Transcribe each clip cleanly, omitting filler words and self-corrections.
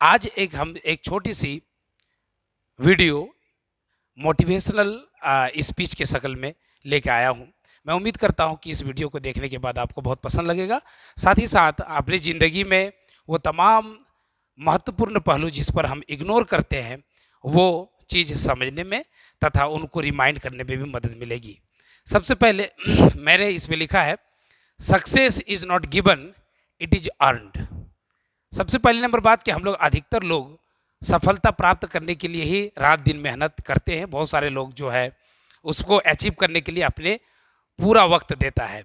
आज हम एक छोटी सी वीडियो मोटिवेशनल स्पीच के शक्ल में लेके आया हूँ। मैं उम्मीद करता हूँ कि इस वीडियो को देखने के बाद आपको बहुत पसंद लगेगा। साथ ही साथ अपनी ज़िंदगी में वो तमाम महत्वपूर्ण पहलू जिस पर हम इग्नोर करते हैं, वो चीज़ समझने में तथा उनको रिमाइंड करने में भी मदद मिलेगी। सबसे पहले मैंने इसमें लिखा है, success is not given, it is earned. सबसे पहली नंबर बात कि हम लोग अधिकतर लोग सफलता प्राप्त करने के लिए ही रात दिन मेहनत करते हैं। बहुत सारे लोग जो है उसको अचीव करने के लिए अपने पूरा वक्त देता है।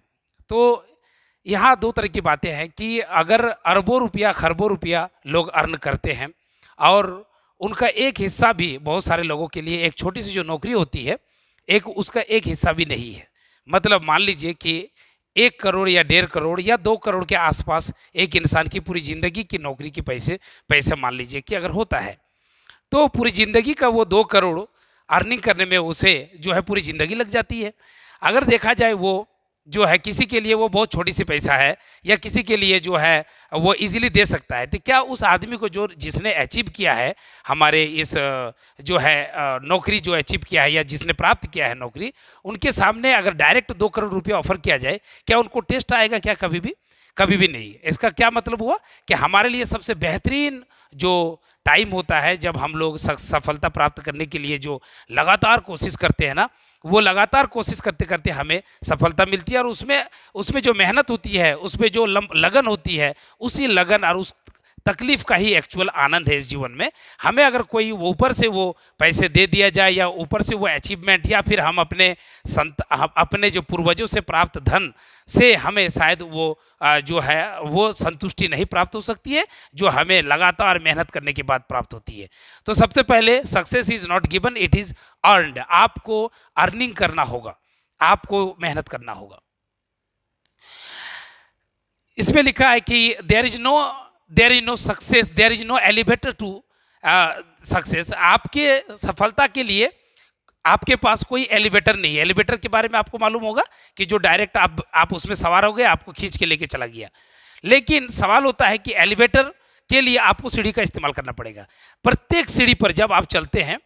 तो यहाँ दो तरह की बातें हैं कि अगर अरबों रुपया खरबों रुपया लोग अर्न करते हैं और उनका एक हिस्सा भी बहुत सारे लोगों के लिए एक छोटी सी जो नौकरी होती है, एक उसका एक हिस्सा भी नहीं है। मतलब मान लीजिए कि 1 करोड़ या 1.5 करोड़ या 2 करोड़ के आसपास एक इंसान की पूरी ज़िंदगी की नौकरी की पैसे पैसे मान लीजिए कि अगर होता है, तो पूरी ज़िंदगी का वो 2 करोड़ अर्निंग करने में उसे जो है पूरी ज़िंदगी लग जाती है। अगर देखा जाए वो जो है किसी के लिए वो बहुत छोटी सी पैसा है या किसी के लिए जो है वो इजीली दे सकता है, तो क्या उस आदमी को जो जिसने अचीव किया है हमारे इस जो है नौकरी जो अचीव किया है या जिसने प्राप्त किया है नौकरी, उनके सामने अगर डायरेक्ट 2 करोड़ रुपया ऑफर किया जाए, क्या उनको टेस्ट आएगा? क्या कभी भी? कभी भी नहीं। इसका क्या मतलब हुआ कि हमारे लिए सबसे बेहतरीन जो टाइम होता है जब हम लोग सफलता प्राप्त करने के लिए जो लगातार कोशिश करते हैं ना, वो लगातार कोशिश करते करते हमें सफलता मिलती है। और उसमें उसमें जो मेहनत होती है, उसमें जो लगन होती है, उसी लगन और उस तकलीफ का ही एक्चुअल आनंद है इस जीवन में। हमें अगर कोई वो ऊपर से वो पैसे दे दिया जाए या ऊपर से वो अचीवमेंट या फिर हम अपने जो पूर्वजों से प्राप्त धन से हमें शायद वो जो है वो संतुष्टि नहीं प्राप्त हो सकती है जो हमें लगातार मेहनत करने के बाद प्राप्त होती है। तो सबसे पहले success is not given, it is earned. आपको अर्निंग करना होगा, आपको मेहनत करना होगा। इसमें लिखा है कि there is no success, there is no elevator to success. आपके सफलता के लिए आपके पास कोई एलिवेटर नहीं है। एलिवेटर के बारे में आपको मालूम होगा कि जो डायरेक्ट आप उसमें सवार हो गए, आपको खींच के लेके चला गया। लेकिन सवाल होता है कि एलिवेटर के लिए आपको सीढ़ी का इस्तेमाल करना पड़ेगा। प्रत्येक सीढ़ी पर जब आप चलते हैं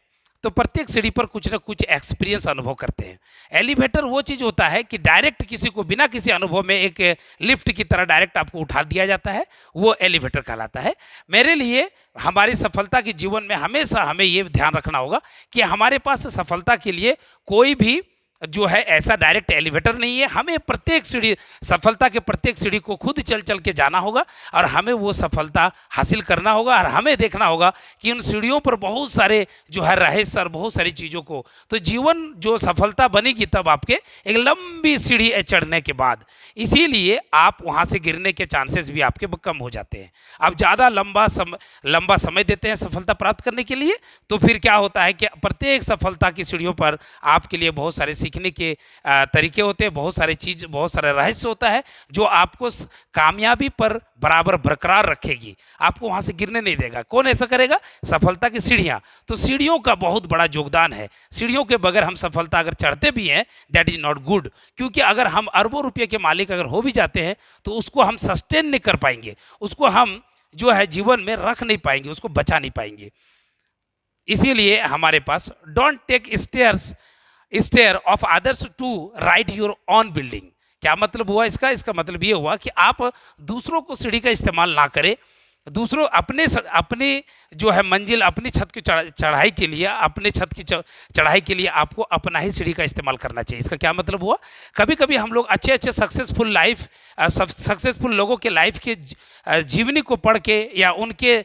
तो प्रत्येक सीढ़ी पर कुछ ना कुछ एक्सपीरियंस अनुभव करते हैं। एलिवेटर वो चीज़ होता है कि डायरेक्ट किसी को बिना किसी अनुभव में एक लिफ्ट की तरह डायरेक्ट आपको उठा दिया जाता है, वो एलिवेटर कहलाता है। मेरे लिए हमारी सफलता के जीवन में हमेशा हमें ये ध्यान रखना होगा कि हमारे पास सफलता के लिए कोई भी जो है ऐसा डायरेक्ट एलिवेटर नहीं है। हमें प्रत्येक सीढ़ी, सफलता के प्रत्येक सीढ़ी को खुद चल चल के जाना होगा और हमें वो सफलता हासिल करना होगा। और हमें देखना होगा कि उन सीढ़ियों पर बहुत सारे जो है रहस्य और बहुत सारी चीज़ों को, तो जीवन जो सफलता बनेगी तब आपके एक लंबी सीढ़ी चढ़ने के बाद। इसीलिए आप वहाँ से गिरने के चांसेस भी आपके कम हो जाते हैं। आप ज़्यादा लंबा समय देते हैं सफलता प्राप्त करने के लिए, तो फिर क्या होता है कि प्रत्येक सफलता की सीढ़ियों पर आपके लिए बहुत सारे सीखने के तरीके होते हैं, बहुत सारे चीज़, बहुत सारा रहस्य होता है जो आपको कामयाबी पर बराबर बरकरार रखेगी, आपको वहाँ से गिरने नहीं देगा। कौन ऐसा करेगा? सफलता की सीढ़ियाँ। तो सीढ़ियों का बहुत बड़ा योगदान है। सीढ़ियों के बगैर हम सफलता अगर चढ़ते भी हैं, दैट इज़ नॉट गुड। क्योंकि अगर हम अरबों रुपये के मालिक अगर हो भी जाते हैं तो उसको हम सस्टेन नहीं कर पाएंगे, उसको हम जो है जीवन में रख नहीं पाएंगे, उसको बचा नहीं पाएंगे। इसीलिए हमारे पास don't take stair of others to write your own building. क्या मतलब हुआ इसका? इसका मतलब ये हुआ कि आप दूसरों को सीढ़ी का इस्तेमाल ना करें। दूसरों अपने जो है मंजिल, अपनी छत की चढ़ाई के लिए, अपने छत की चढ़ाई के लिए आपको अपना ही सीढ़ी का इस्तेमाल करना चाहिए। इसका क्या मतलब हुआ? कभी कभी हम लोग अच्छे सक्सेसफुल लोगों के लाइफ के जीवनी को पढ़ के या उनके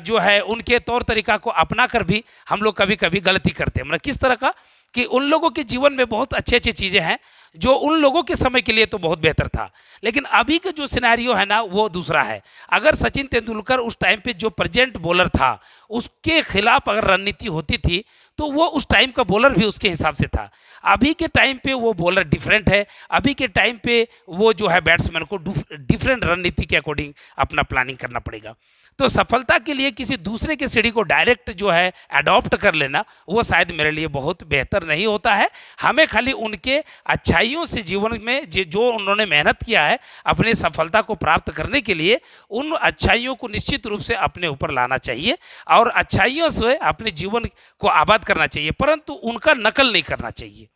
जो है उनके तौर तरीका को अपना कर भी हम लोग कभी कभी गलती करते हैं। मतलब किस तरह का कि उन लोगों के जीवन में बहुत अच्छी अच्छी चीज़ें हैं जो उन लोगों के समय के लिए तो बहुत बेहतर था, लेकिन अभी का जो सिनेरियो है ना वो दूसरा है। अगर सचिन तेंदुलकर उस टाइम पे जो प्रेजेंट बॉलर था उसके खिलाफ अगर रणनीति होती थी तो वो उस टाइम का बॉलर भी उसके हिसाब से था। अभी के टाइम पे वो बॉलर डिफरेंट है। अभी के टाइम पे वो जो है बैट्समैन को डिफरेंट रणनीति के अकॉर्डिंग अपना प्लानिंग करना पड़ेगा। तो सफलता के लिए किसी दूसरे के सीढ़ी को डायरेक्ट जो है अडॉप्ट कर लेना वो शायद मेरे लिए बहुत बेहतर नहीं होता है। हमें खाली उनके अच्छाई अच्छाइयों से जीवन में जो उन्होंने मेहनत किया है अपनी सफलता को प्राप्त करने के लिए, उन अच्छाइयों को निश्चित रूप से अपने ऊपर लाना चाहिए और अच्छाइयों से अपने जीवन को आबाद करना चाहिए, परंतु उनका नकल नहीं करना चाहिए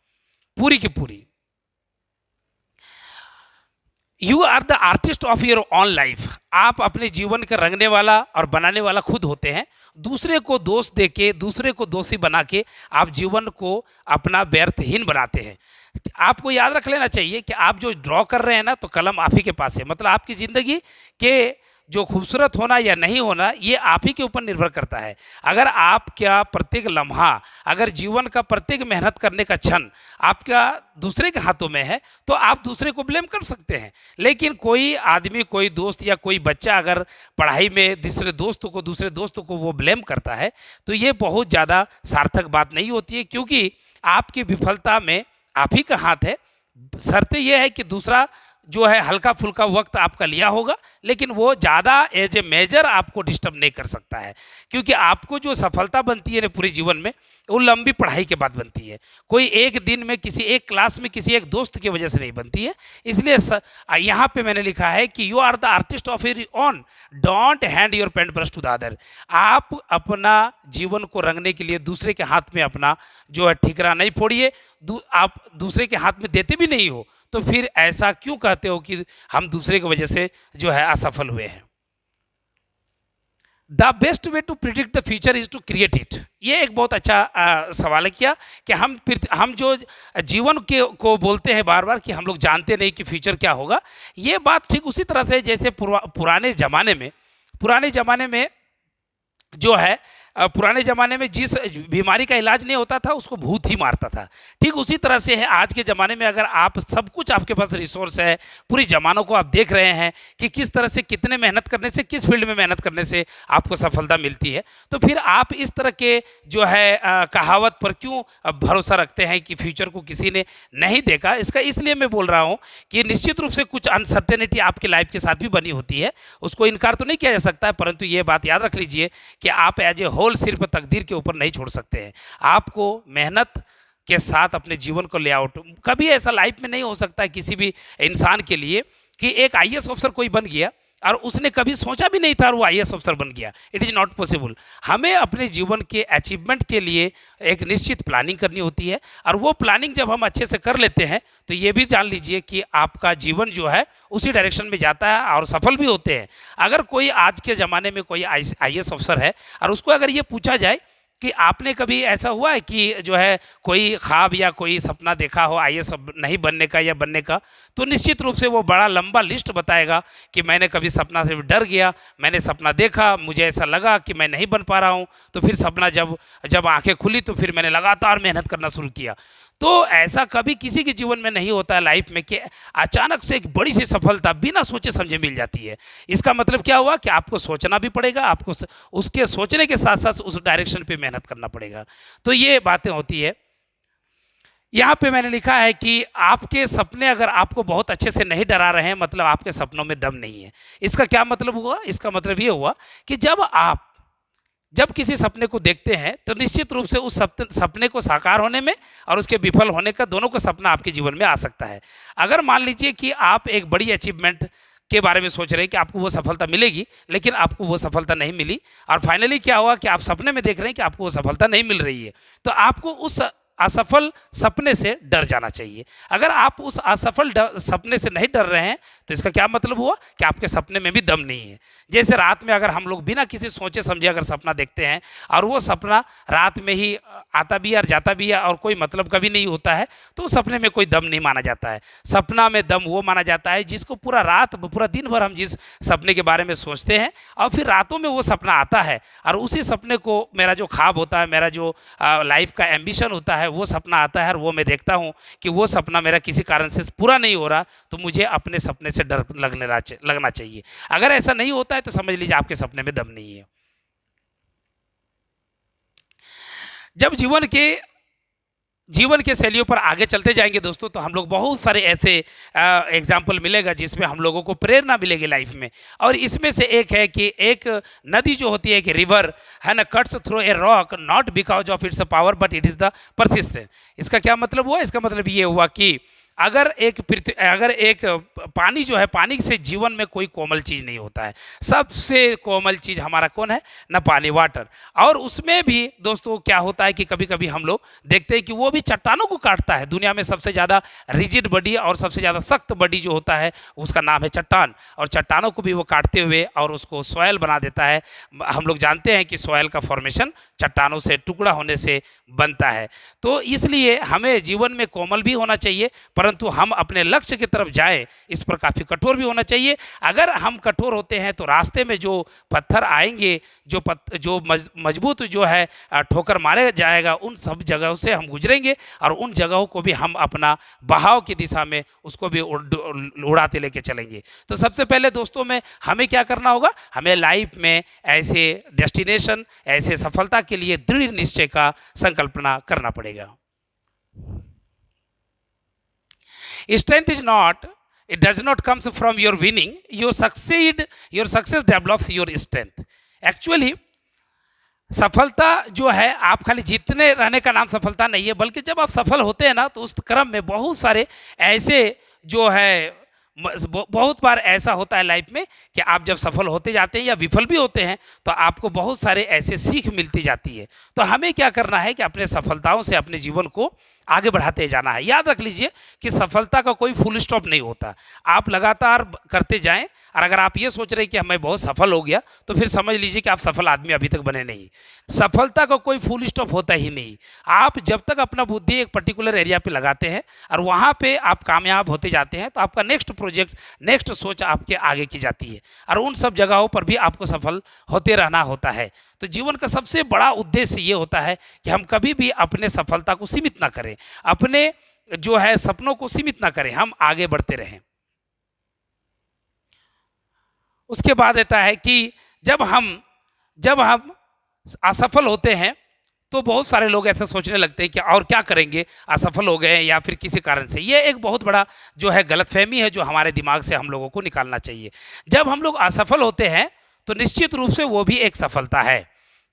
पूरी की पूरी। You are the artist of your own life. आप अपने जीवन का रंगने वाला और बनाने वाला खुद होते हैं। दूसरे को दोष देके, दूसरे को दोषी बना के आप जीवन को अपना व्यर्थहीन बनाते हैं। आपको याद रख लेना चाहिए कि आप जो ड्रॉ कर रहे हैं ना, तो कलम आप ही के पास है। मतलब आपकी ज़िंदगी के जो खूबसूरत होना या नहीं होना, ये आप ही के ऊपर निर्भर करता है। अगर आपका प्रत्येक लम्हा, अगर जीवन का प्रत्येक मेहनत करने का क्षण आपका दूसरे के हाथों में है, तो आप दूसरे को ब्लेम कर सकते हैं। लेकिन कोई आदमी, कोई दोस्त या कोई बच्चा अगर पढ़ाई में दूसरे दोस्तों को वो ब्लेम करता है, तो ये बहुत ज़्यादा सार्थक बात नहीं होती है, क्योंकि आपकी विफलता में आप ही का हाथ है। शर्तें यह है कि दूसरा जो है हल्का फुल्का वक्त आपका लिया होगा, लेकिन वो ज़्यादा एज ए मेजर आपको डिस्टर्ब नहीं कर सकता है, क्योंकि आपको जो सफलता बनती है ना पूरे जीवन में, वो लंबी पढ़ाई के बाद बनती है। कोई एक दिन में किसी एक क्लास में किसी एक दोस्त की वजह से नहीं बनती है। इसलिए यहाँ पे मैंने लिखा है कि you are the artist of your own, don't hand your paint brush to the other. आप अपना जीवन को रंगने के लिए दूसरे के हाथ में अपना जो है ठिकरा नहीं फोड़िए। आप दूसरे के हाथ में देते भी नहीं हो, तो फिर ऐसा क्यों कहते हो कि हम दूसरे की वजह से जो है असफल हुए हैं। The best way to predict the future is to create it. ये एक बहुत अच्छा सवाल किया कि हम जो जीवन को बोलते हैं बार बार कि हम लोग जानते नहीं कि फ्यूचर क्या होगा। ये बात ठीक उसी तरह से जैसे पुराने ज़माने में जो है, पुराने ज़माने में जिस बीमारी का इलाज नहीं होता था उसको भूत ही मारता था, ठीक उसी तरह से है आज के ज़माने में। अगर आप सब कुछ आपके पास रिसोर्स है, पूरी ज़मानों को आप देख रहे हैं कि किस तरह से कितने मेहनत करने से, किस फील्ड में मेहनत करने से आपको सफलता मिलती है, तो फिर आप इस तरह के जो है कहावत पर क्यों भरोसा रखते हैं कि फ्यूचर को किसी ने नहीं देखा। इसका इसलिए मैं बोल रहा हूँ कि निश्चित रूप से कुछ अनसर्टेनिटी आपकी लाइफ के साथ भी बनी होती है, उसको इनकार तो नहीं किया जा सकता है, परंतु ये बात याद रख लीजिए कि आप एज ए होल सिर्फ तकदीर के ऊपर नहीं छोड़ सकते हैं। आपको मेहनत के साथ अपने जीवन को ले आउट, कभी ऐसा लाइफ में नहीं हो सकता है किसी भी इंसान के लिए कि एक आईएएस ऑफिसर कोई बन गया और उसने कभी सोचा भी नहीं था और वो आईएएस ऑफिसर बन गया। It is not possible. हमें अपने जीवन के अचीवमेंट के लिए एक निश्चित प्लानिंग करनी होती है, और वो प्लानिंग जब हम अच्छे से कर लेते हैं तो ये भी जान लीजिए कि आपका जीवन जो है उसी डायरेक्शन में जाता है और सफल भी होते हैं। अगर कोई आज के ज़माने में कोई आईएएस ऑफिसर है और उसको अगर ये पूछा जाए कि आपने कभी ऐसा हुआ है कि जो है कोई ख्वाब या कोई सपना देखा हो आईएएस नहीं बनने का या बनने का, तो निश्चित रूप से वो बड़ा लंबा लिस्ट बताएगा कि मैंने कभी सपना से डर गया, मैंने सपना देखा, मुझे ऐसा लगा कि मैं नहीं बन पा रहा हूँ, तो फिर सपना जब आंखें खुली तो फिर मैंने लगातार मेहनत करना शुरू किया। तो ऐसा कभी किसी के जीवन में नहीं होता है लाइफ में कि अचानक से एक बड़ी सी सफलता बिना सोचे समझे मिल जाती है। इसका मतलब क्या हुआ कि आपको सोचना भी पड़ेगा, आपको उसके सोचने के साथ साथ उस डायरेक्शन पे मेहनत करना पड़ेगा। तो ये बातें होती है। यहाँ पे मैंने लिखा है कि आपके सपने अगर आपको बहुत अच्छे से नहीं डरा रहे हैं, मतलब आपके सपनों में दम नहीं है। इसका क्या मतलब हुआ? इसका मतलब ये हुआ कि जब किसी सपने को देखते हैं तो निश्चित रूप से उस सपने को साकार होने में और उसके विफल होने का, दोनों का सपना आपके जीवन में आ सकता है। अगर मान लीजिए कि आप एक बड़ी अचीवमेंट के बारे में सोच रहे हैं कि आपको वो सफलता मिलेगी, लेकिन आपको वो सफलता नहीं मिली, और फाइनली क्या हुआ कि आप सपने में देख रहे हैं कि आपको वो सफलता नहीं मिल रही है, तो आपको उस असफल सपने से डर जाना चाहिए। अगर आप उस असफल सपने से नहीं डर रहे हैं तो इसका क्या मतलब हुआ कि आपके सपने में भी दम नहीं है। जैसे रात में अगर हम लोग बिना किसी सोचे समझे अगर सपना देखते हैं और वो सपना रात में ही आता भी है और जाता भी है और कोई मतलब कभी नहीं होता है, तो उस सपने में कोई दम नहीं माना जाता है। सपना में दम वो माना जाता है जिसको पूरा दिन भर हम जिस सपने के बारे में सोचते हैं और फिर रातों में वो सपना आता है और उसी सपने को, मेरा जो ख्वाब होता है, मेरा जो लाइफ का एम्बिशन होता है, वो सपना आता है और वो मैं देखता हूँ कि वो सपना मेरा किसी कारण से पूरा नहीं हो रहा, तो मुझे अपने सपने से डर लगना चाहिए। अगर ऐसा नहीं होता है तो समझ लीजिए आपके सपने में दम नहीं है। जब जीवन के शैलियों पर आगे चलते जाएंगे दोस्तों, तो हम लोग बहुत सारे ऐसे एग्जाम्पल मिलेगा जिसमें हम लोगों को प्रेरणा मिलेगी लाइफ में। और इसमें से एक है कि एक नदी जो होती है, कि रिवर है ना, cuts through a rock not because of its power but it is the persistence. इसका क्या मतलब हुआ? इसका मतलब ये हुआ कि अगर एक पानी जो है, पानी से जीवन में कोई कोमल चीज़ नहीं होता है। सबसे कोमल चीज़ हमारा कौन है? ना पानी, वाटर। और उसमें भी दोस्तों क्या होता है कि कभी कभी हम लोग देखते हैं कि वो भी चट्टानों को काटता है। दुनिया में सबसे ज़्यादा रिजिड बॉडी और सबसे ज़्यादा सख्त बॉडी जो होता है उसका नाम है चट्टान, और चट्टानों को भी वो काटते हुए और उसको सॉयल बना देता है। हम लोग जानते हैं कि सॉयल का फॉर्मेशन चट्टानों से टुकड़ा होने से बनता है। तो इसलिए हमें जीवन में कोमल भी होना चाहिए, परंतु हम अपने लक्ष्य की तरफ जाएं इस पर काफ़ी कठोर भी होना चाहिए। अगर हम कठोर होते हैं तो रास्ते में जो पत्थर आएंगे, जो मजबूत जो है ठोकर मारे जाएगा, उन सब जगहों से हम गुजरेंगे और उन जगहों को भी हम अपना बहाव की दिशा में उसको भी उड़ाते लेके चलेंगे। तो सबसे पहले दोस्तों में हमें क्या करना होगा? हमें लाइफ में ऐसे डेस्टिनेशन, ऐसे सफलता के लिए दृढ़ निश्चय का संकल्पना करना पड़ेगा। Strength is not, it does not comes from your winning. Your success develops your strength. Actually सफलता जो है, आप खाली जीतने रहने का नाम सफलता नहीं है, बल्कि जब आप सफल होते हैं ना तो उस क्रम में बहुत सारे ऐसे जो है, बहुत बार ऐसा होता है लाइफ में कि आप जब सफल होते जाते हैं या विफल भी होते हैं तो आपको बहुत सारे ऐसे सीख मिलती जाती है। तो हमें क्या करना है कि अपने सफलताओं से अपने जीवन को आगे बढ़ाते जाना है। याद रख लीजिए कि सफलता का कोई फुल स्टॉप नहीं होता, आप लगातार करते जाएं। और अगर आप ये सोच रहे हैं कि मैं बहुत सफल हो गया तो फिर समझ लीजिए कि आप सफल आदमी अभी तक बने नहीं। सफलता का कोई फुल स्टॉप होता ही नहीं। आप जब तक अपना बुद्धि एक पर्टिकुलर एरिया पे लगाते हैं और वहाँ पे आप कामयाब होते जाते हैं तो आपका नेक्स्ट प्रोजेक्ट, नेक्स्ट सोच आपके आगे की जाती है और उन सब जगहों पर भी आपको सफल होते रहना होता है। तो जीवन का सबसे बड़ा उद्देश्य ये होता है कि हम कभी भी अपने सफलता को सीमित ना करें, अपने जो है सपनों को सीमित ना करें, हम आगे बढ़ते रहें। उसके बाद आता है कि जब हम असफल होते हैं तो बहुत सारे लोग ऐसे सोचने लगते हैं कि और क्या करेंगे, असफल हो गए या फिर किसी कारण से। ये एक बहुत बड़ा जो है गलतफहमी है जो हमारे दिमाग से हम लोगों को निकालना चाहिए। जब हम लोग असफल होते हैं तो निश्चित रूप से वो भी एक सफलता है,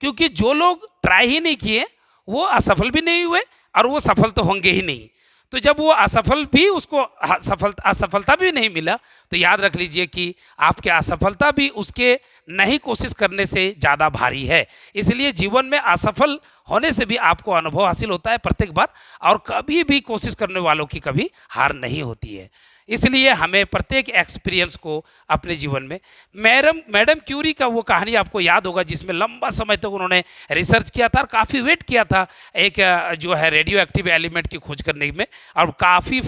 क्योंकि जो लोग ट्राई ही नहीं किए वो असफल भी नहीं हुए और वो सफल तो होंगे ही नहीं। तो जब वो असफल भी, उसको असफलता भी नहीं मिला, तो याद रख लीजिए कि आपके असफलता भी उसके नहीं कोशिश करने से ज़्यादा भारी है। इसलिए जीवन में असफल होने से भी आपको अनुभव हासिल होता है प्रत्येक बार, और कभी भी कोशिश करने वालों की कभी हार नहीं होती है। इसलिए हमें प्रत्येक एक्सपीरियंस को अपने जीवन में, मैडम क्यूरी का वो कहानी आपको याद होगा जिसमें लंबा समय तक उन्होंने रिसर्च किया था और काफ़ी वेट किया था एक जो है रेडियो एक्टिव एलिमेंट की खोज करने में, और काफ़ी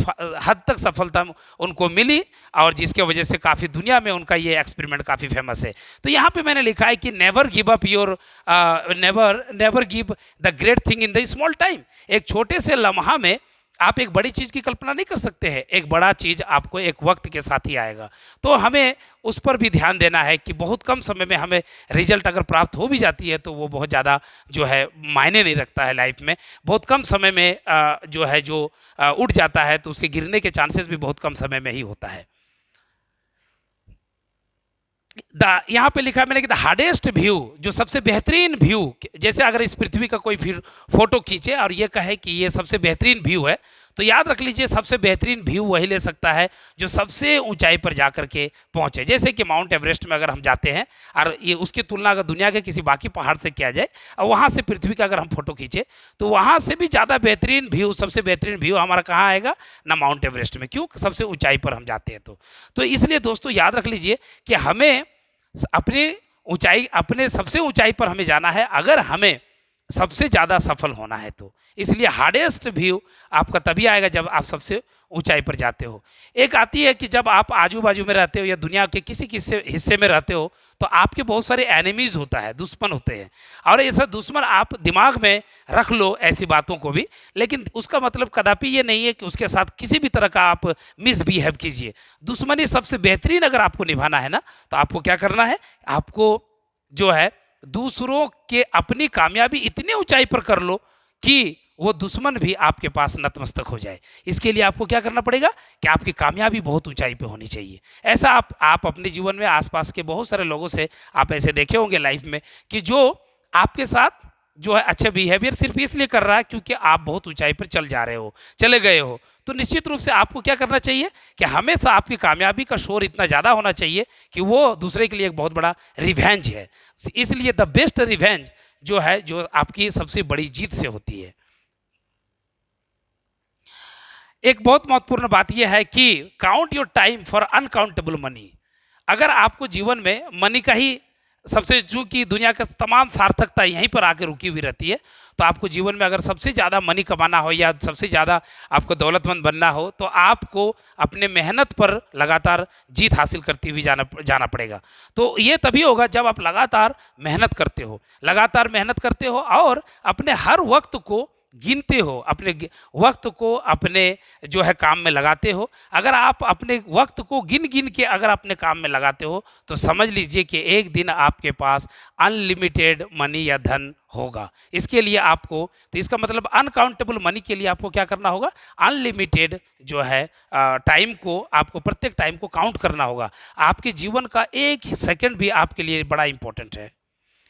हद तक सफलता उनको मिली और जिसके वजह से काफ़ी दुनिया में उनका ये एक्सपेरिमेंट काफ़ी फेमस है। तो यहाँ पे मैंने लिखा है कि never give up your never give the great thing in the small time. एक छोटे से लम्हा में आप एक बड़ी चीज़ की कल्पना नहीं कर सकते हैं, एक बड़ा चीज़ आपको एक वक्त के साथ ही आएगा। तो हमें उस पर भी ध्यान देना है कि बहुत कम समय में हमें रिजल्ट अगर प्राप्त हो भी जाती है तो वो बहुत ज़्यादा जो है मायने नहीं रखता है लाइफ में। बहुत कम समय में जो है जो उठ जाता है तो उसके गिरने के चांसेस भी बहुत कम समय में ही होता है। यहाँ पे लिखा है मैंने कि द हार्डेस्ट व्यू, जो सबसे बेहतरीन व्यू, जैसे अगर इस पृथ्वी का कोई फिर फोटो खींचे और ये कहे कि ये सबसे बेहतरीन व्यू है, तो याद रख लीजिए सबसे बेहतरीन व्यू वही ले सकता है जो सबसे ऊंचाई पर जा कर के पहुँचे। जैसे कि माउंट एवरेस्ट में अगर हम जाते हैं और ये उसकी तुलना अगर दुनिया के किसी बाकी पहाड़ से किया जाए और वहाँ से पृथ्वी का अगर हम फोटो खींचे तो वहाँ से भी ज़्यादा बेहतरीन व्यू, सबसे बेहतरीन व्यू हमारा कहाँ आएगा ना, माउंट एवरेस्ट में। क्यों? सबसे ऊँचाई पर हम जाते हैं। तो इसलिए दोस्तों याद रख लीजिए कि हमें अपनी ऊंचाई, अपने सबसे ऊंचाई पर हमें जाना है अगर हमें सबसे ज़्यादा सफल होना है तो। इसलिए हार्डेस्ट व्यू आपका तभी आएगा जब आप सबसे ऊंचाई पर जाते हो। एक आती है कि जब आप आजू बाजू में रहते हो या दुनिया के किसी हिस्से में रहते हो तो आपके बहुत सारे एनिमीज होता है, दुश्मन होते हैं, और ऐसा दुश्मन आप दिमाग में रख लो ऐसी बातों को भी, लेकिन उसका मतलब कदापि ये नहीं है कि उसके साथ किसी भी तरह का आप मिसबिहेव कीजिए। दुश्मनी सबसे बेहतरीन अगर आपको निभाना है ना तो आपको क्या करना है, आपको जो है दूसरों के अपनी कामयाबी इतनी ऊंचाई पर कर लो कि वो दुश्मन भी आपके पास नतमस्तक हो जाए। इसके लिए आपको क्या करना पड़ेगा कि आपकी कामयाबी बहुत ऊंचाई पे होनी चाहिए। ऐसा आप अपने जीवन में आसपास के बहुत सारे लोगों से आप ऐसे देखे होंगे लाइफ में कि जो आपके साथ जो है अच्छा बिहेवियर सिर्फ इसलिए कर रहा है क्योंकि आप बहुत ऊंचाई पर चले गए हो, तो निश्चित रूप से आपको क्या करना चाहिए कि हमेशा आपकी कामयाबी का शोर इतना ज़्यादा होना चाहिए कि वो दूसरे के लिए एक बहुत बड़ा रिवेंज है। इसलिए द बेस्ट रिवेंज जो है, जो आपकी सबसे बड़ी जीत से होती है। एक बहुत महत्वपूर्ण बात यह है कि count your time for uncountable money. अगर आपको जीवन में मनी का ही सबसे, चूंकि दुनिया का तमाम सार्थकता यहीं पर आके रुकी हुई रहती है, तो आपको जीवन में अगर सबसे ज़्यादा मनी कमाना हो या सबसे ज़्यादा आपको दौलतमंद बनना हो, तो आपको अपने मेहनत पर लगातार जीत हासिल करती हुई जाना पड़ेगा। तो ये तभी होगा जब आप लगातार मेहनत करते हो और अपने हर वक्त को गिनते हो, अपने वक्त को अपने जो है काम में लगाते हो। अगर आप अपने वक्त को गिन गिन के अगर अपने काम में लगाते हो, तो समझ लीजिए कि एक दिन आपके पास अनलिमिटेड मनी या धन होगा। इसके लिए आपको, तो इसका मतलब अनकाउंटेबल मनी के लिए आपको क्या करना होगा, अनलिमिटेड जो है टाइम को, आपको प्रत्येक टाइम को काउंट करना होगा। आपके जीवन का एक सेकंड भी आपके लिए बड़ा इंपॉर्टेंट है।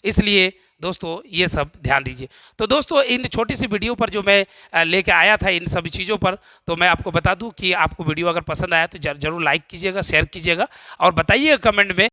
इसलिए दोस्तों ये सब ध्यान दीजिए। तो दोस्तों इन छोटी सी वीडियो पर जो मैं लेके आया था इन सभी चीज़ों पर, तो मैं आपको बता दूं कि आपको वीडियो अगर पसंद आया तो जरूर लाइक कीजिएगा, शेयर कीजिएगा और बताइएगा कमेंट में